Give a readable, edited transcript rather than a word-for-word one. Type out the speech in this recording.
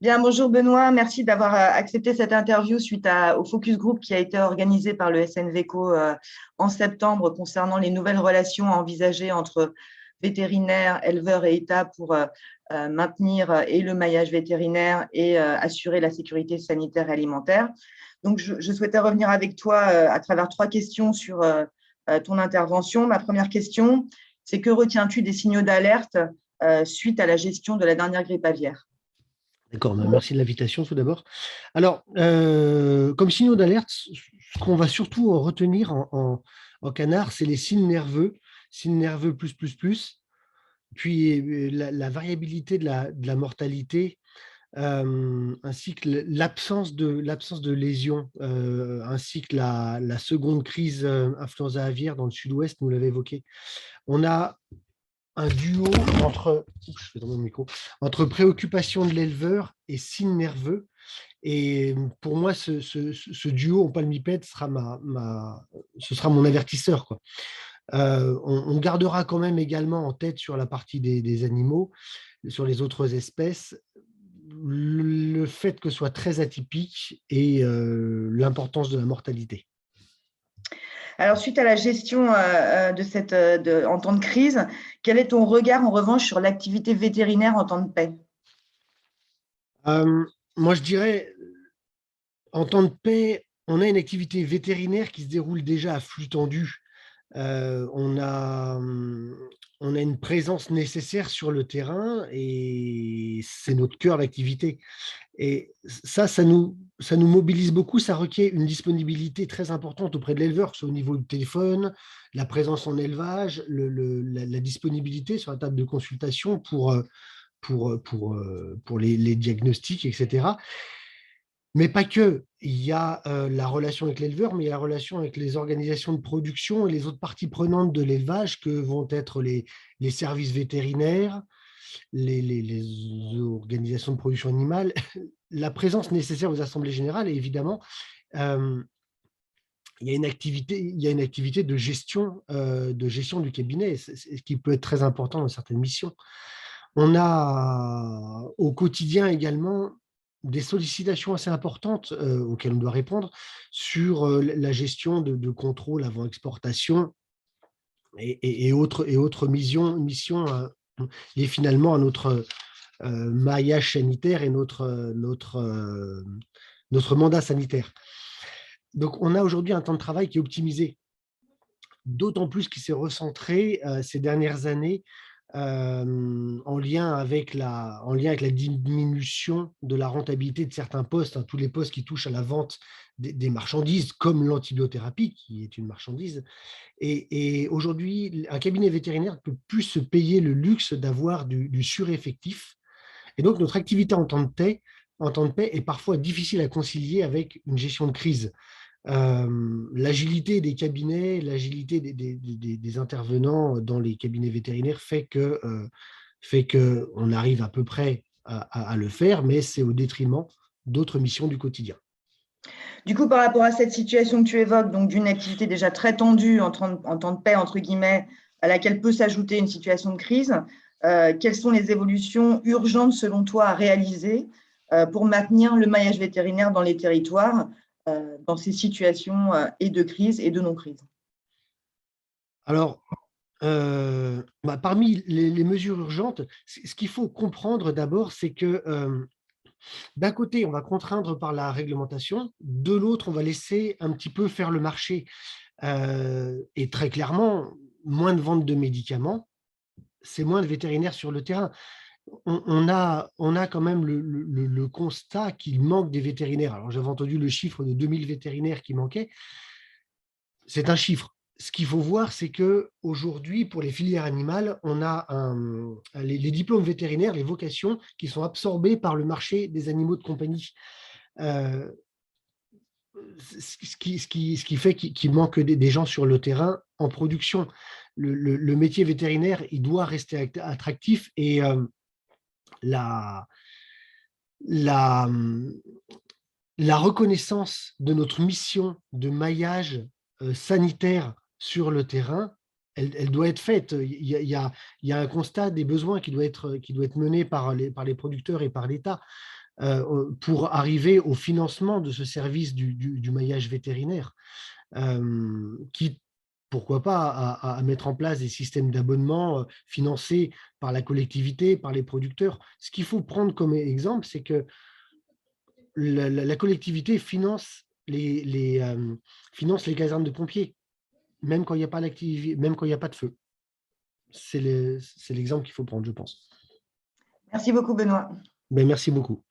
Bien, bonjour Benoît, merci d'avoir accepté cette interview suite au focus group qui a été organisé par le SNVCO en septembre concernant les nouvelles relations à envisager entre vétérinaires, éleveurs et État pour maintenir et le maillage vétérinaire et assurer la sécurité sanitaire et alimentaire. Donc, je souhaitais revenir avec toi à travers trois questions sur ton intervention. Ma première question, c'est que retiens-tu des signaux d'alerte suite à la gestion de la dernière grippe aviaire? D'accord, merci de l'invitation tout d'abord. Alors, comme signaux d'alerte, ce qu'on va surtout en retenir en canard, c'est les signes nerveux plus, puis la variabilité de la mortalité, ainsi que l'absence de lésions, ainsi que la seconde crise influenza aviaire dans le sud-ouest, nous l'avez évoqué. On a un duo je fais tomber mon micro, entre préoccupation de l'éleveur et signes nerveux. Et pour moi, ce duo en palmipède ce sera mon avertisseur, quoi. On gardera quand même également en tête sur la partie des animaux, sur les autres espèces, le fait que ce soit très atypique et l'importance de la mortalité. Alors, suite à la gestion en temps de crise, quel est ton regard en revanche sur l'activité vétérinaire en temps de paix? Euh, Moi, je dirais, en temps de paix, on a une activité vétérinaire qui se déroule déjà à flux tendu. Euh, on a, hum, on a une présence nécessaire sur le terrain et c'est notre cœur d'activité. Et ça nous mobilise beaucoup, ça requiert une disponibilité très importante auprès de l'éleveur, que ce soit au niveau du téléphone, la présence en élevage, la disponibilité sur la table de consultation pour les diagnostics, etc. Mais pas que. Il y a la relation avec l'éleveur, mais il y a la relation avec les organisations de production et les autres parties prenantes de l'élevage que vont être les services vétérinaires, les organisations de production animale, la présence nécessaire aux assemblées générales et évidemment, euh, il y a une activité de gestion du cabinet, ce qui peut être très important dans certaines missions. On a au quotidien également des sollicitations assez importantes auxquelles on doit répondre sur la gestion de contrôle avant exportation et autres missions liées finalement à notre maillage sanitaire et notre mandat sanitaire. Donc, on a aujourd'hui un temps de travail qui est optimisé, d'autant plus qu'il s'est recentré ces dernières années en lien avec la diminution de la rentabilité de certains postes, hein, tous les postes qui touchent à la vente des marchandises, comme l'antibiothérapie, qui est une marchandise. Et aujourd'hui, un cabinet vétérinaire ne peut plus se payer le luxe d'avoir du sureffectif. Et donc, notre activité en temps de paix est parfois difficile à concilier avec une gestion de crise. L'agilité des cabinets, l'agilité des intervenants dans les cabinets vétérinaires fait que on arrive à peu près à le faire, mais c'est au détriment d'autres missions du quotidien. Du coup, par rapport à cette situation que tu évoques, donc d'une activité déjà très tendue en temps de paix, entre guillemets, à laquelle peut s'ajouter une situation de crise, quelles sont les évolutions urgentes selon toi à réaliser pour maintenir le maillage vétérinaire dans les territoires dans ces situations et de crise et de non-crise? Alors, parmi les mesures urgentes, ce qu'il faut comprendre d'abord, c'est que d'un côté, on va contraindre par la réglementation, de l'autre, on va laisser un petit peu faire le marché. Et très clairement, moins de vente de médicaments, c'est moins de vétérinaires sur le terrain. On a quand même le constat qu'il manque des vétérinaires. Alors, j'avais entendu le chiffre de 2000 vétérinaires qui manquaient. C'est un chiffre. Ce qu'il faut voir, c'est que aujourd'hui, pour les filières animales, on a les diplômes vétérinaires, les vocations qui sont absorbées par le marché des animaux de compagnie. Euh, ce qui fait qu'il manque des gens sur le terrain en production. Le métier vétérinaire, il doit rester attractif et la, la, la reconnaissance de notre mission de maillage sanitaire sur le terrain, elle doit être faite. Il y a un constat des besoins qui doit être mené par les producteurs et par l'État. pour arriver au financement de ce service du maillage vétérinaire, qui, pourquoi pas, à mettre en place des systèmes d'abonnement financés par la collectivité, par les producteurs. Ce qu'il faut prendre comme exemple, c'est que la collectivité finance les casernes de pompiers, même quand il n'y a pas d'activité, même quand il n'y a pas de feu. C'est l'exemple qu'il faut prendre, je pense. Merci beaucoup, Benoît. Ben, merci beaucoup.